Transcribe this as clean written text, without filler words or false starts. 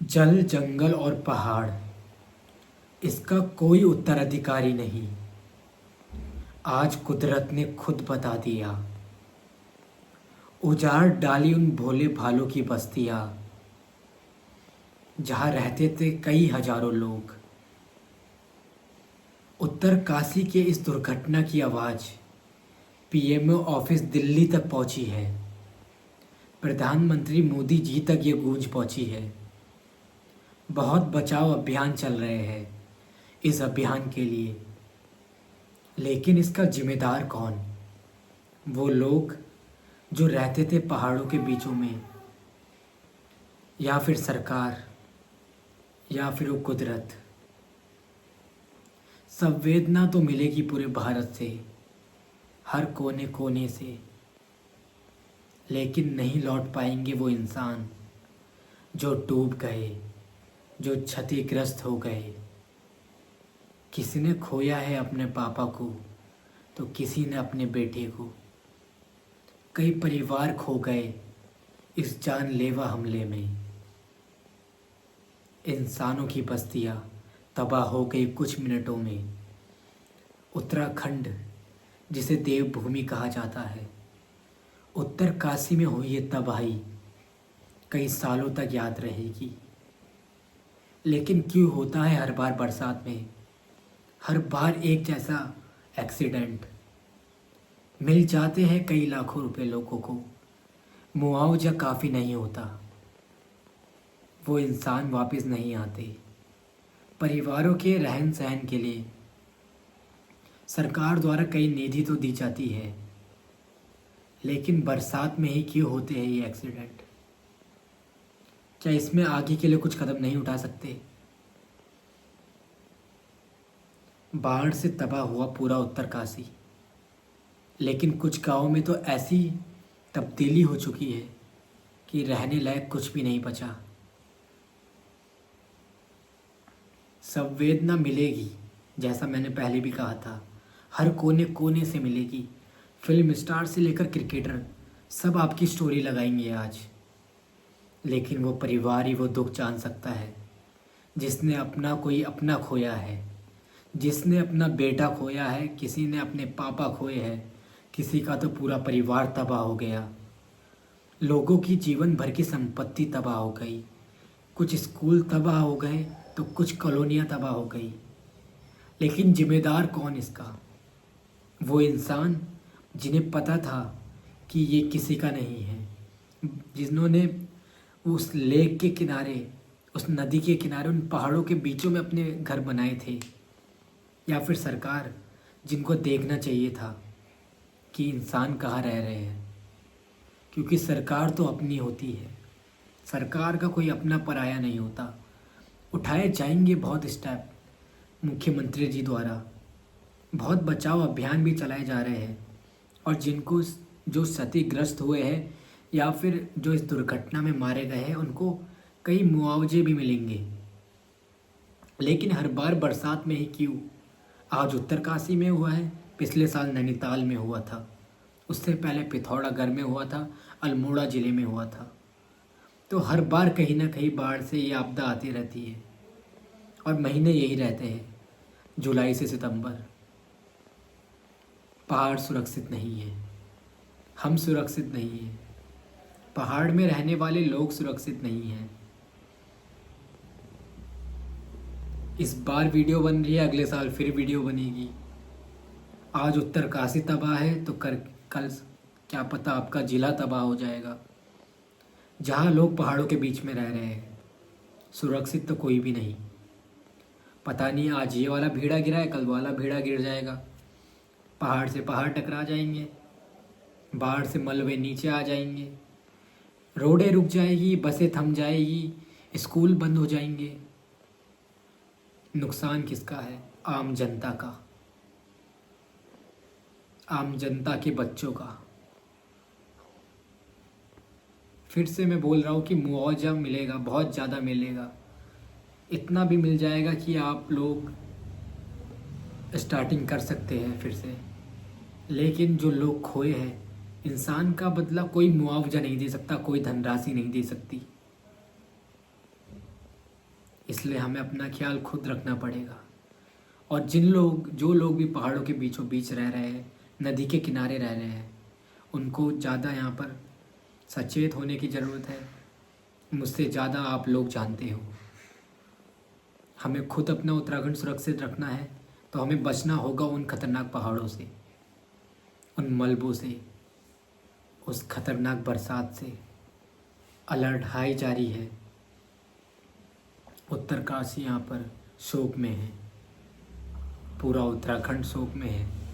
जल, जंगल और पहाड़, इसका कोई उत्तराधिकारी नहीं। आज कुदरत ने खुद बता दिया। उजाड़ डाली उन भोले भालों की बस्तियां, जहां रहते थे कई हजारों लोग। उत्तर काशी के इस दुर्घटना की आवाज पीएमओ ऑफिस दिल्ली तक पहुंची है। प्रधानमंत्री मोदी जी तक ये गूंज पहुंची है। बहुत बचाव अभियान चल रहे हैं इस अभियान के लिए, लेकिन इसका जिम्मेदार कौन? वो लोग जो रहते थे पहाड़ों के बीचों में, या फिर सरकार, या फिर वो कुदरत? संवेदना तो मिलेगी पूरे भारत से, हर कोने कोने से, लेकिन नहीं लौट पाएंगे वो इंसान जो डूब गए, जो क्षतिग्रस्त हो गए। किसी ने खोया है अपने पापा को, तो किसी ने अपने बेटे को। कई परिवार खो गए इस जानलेवा हमले में। इंसानों की बस्तियां तबाह हो गई कुछ मिनटों में। उत्तराखंड, जिसे देवभूमि कहा जाता है, उत्तर काशी में हुई ये तबाही कई सालों तक याद रहेगी। लेकिन क्यों होता है हर बार बरसात में, हर बार एक जैसा एक्सीडेंट? मिल जाते हैं कई लाखों रुपए लोगों को, मुआवजा काफ़ी नहीं होता, वो इंसान वापस नहीं आते। परिवारों के रहन सहन के लिए सरकार द्वारा कई निधि तो दी जाती है, लेकिन बरसात में ही क्यों होते हैं ये एक्सीडेंट? क्या इसमें आगे के लिए कुछ कदम नहीं उठा सकते? बाढ़ से तबाह हुआ पूरा उत्तरकाशी, लेकिन कुछ गांवों में तो ऐसी तब्दीली हो चुकी है कि रहने लायक कुछ भी नहीं बचा। संवेदना मिलेगी, जैसा मैंने पहले भी कहा था, हर कोने कोने से मिलेगी। फिल्म स्टार से लेकर क्रिकेटर सब आपकी स्टोरी लगाएंगे आज। लेकिन वो परिवार ही वो दुख जान सकता है जिसने अपना कोई अपना खोया है, जिसने अपना बेटा खोया है, किसी ने अपने पापा खोए हैं, किसी का तो पूरा परिवार तबाह हो गया। लोगों की जीवन भर की संपत्ति तबाह हो गई। कुछ स्कूल तबाह हो गए तो कुछ कॉलोनियाँ तबाह हो गई। लेकिन जिम्मेदार कौन इसका? वो इंसान जिन्हें पता था कि ये किसी का नहीं है, जिन्होंने उस लेक के किनारे, उस नदी के किनारे, उन पहाड़ों के बीचों में अपने घर बनाए थे। या फिर सरकार, जिनको देखना चाहिए था कि इंसान कहाँ रह रहे हैं, क्योंकि सरकार तो अपनी होती है, सरकार का कोई अपना पराया नहीं होता। उठाए जाएंगे बहुत स्टेप मुख्यमंत्री जी द्वारा, बहुत बचाव अभियान भी चलाए जा रहे हैं, और जिनको जो क्षतिग्रस्त हुए हैं या फिर जो इस दुर्घटना में मारे गए हैं उनको कई मुआवजे भी मिलेंगे। लेकिन हर बार बरसात में ही क्यों? आज उत्तरकाशी में हुआ है, पिछले साल नैनीताल में हुआ था, उससे पहले पिथौरागढ़ में हुआ था, अल्मोड़ा ज़िले में हुआ था। तो हर बार कहीं ना कहीं बाढ़ से ये आपदा आती रहती है, और महीने यही रहते हैं, जुलाई से सितंबर। पहाड़ सुरक्षित नहीं है, हम सुरक्षित नहीं हैं, पहाड़ में रहने वाले लोग सुरक्षित नहीं हैं। इस बार वीडियो बन रही है, अगले साल फिर वीडियो बनेगी। आज उत्तरकाशी तबाह है तो कल क्या पता आपका ज़िला तबाह हो जाएगा, जहाँ लोग पहाड़ों के बीच में रह रहे हैं। सुरक्षित तो कोई भी नहीं। पता नहीं आज ये वाला भेड़ा गिरा है, कल वाला भेड़ा गिर जाएगा, पहाड़ से पहाड़ टकरा जाएंगे, बाढ़ से मलबे नीचे आ जाएंगे, रोडें रुक जाएगी, बसें थम जाएगी, स्कूल बंद हो जाएंगे। नुकसान किसका है? आम जनता का, आम जनता के बच्चों का। फिर से मैं बोल रहा हूँ कि मुआवजा मिलेगा, बहुत ज़्यादा मिलेगा, इतना भी मिल जाएगा कि आप लोग स्टार्टिंग कर सकते हैं फिर से। लेकिन जो लोग खोए हैं, इंसान का बदला कोई मुआवजा नहीं दे सकता, कोई धनराशि नहीं दे सकती। इसलिए हमें अपना ख्याल खुद रखना पड़ेगा। और जो लोग भी पहाड़ों के बीचों बीच रह रहे हैं, नदी के किनारे रह रहे हैं, उनको ज़्यादा यहाँ पर सचेत होने की ज़रूरत है। मुझसे ज़्यादा आप लोग जानते हो। हमें खुद अपना उत्तराखंड सुरक्षित रखना है, तो हमें बचना होगा उन खतरनाक पहाड़ों से, उन मलबों से, उस खतरनाक बरसात से। अलर्ट हाई जारी है। उत्तरकाशी यहाँ पर शोक में है, पूरा उत्तराखंड शोक में है।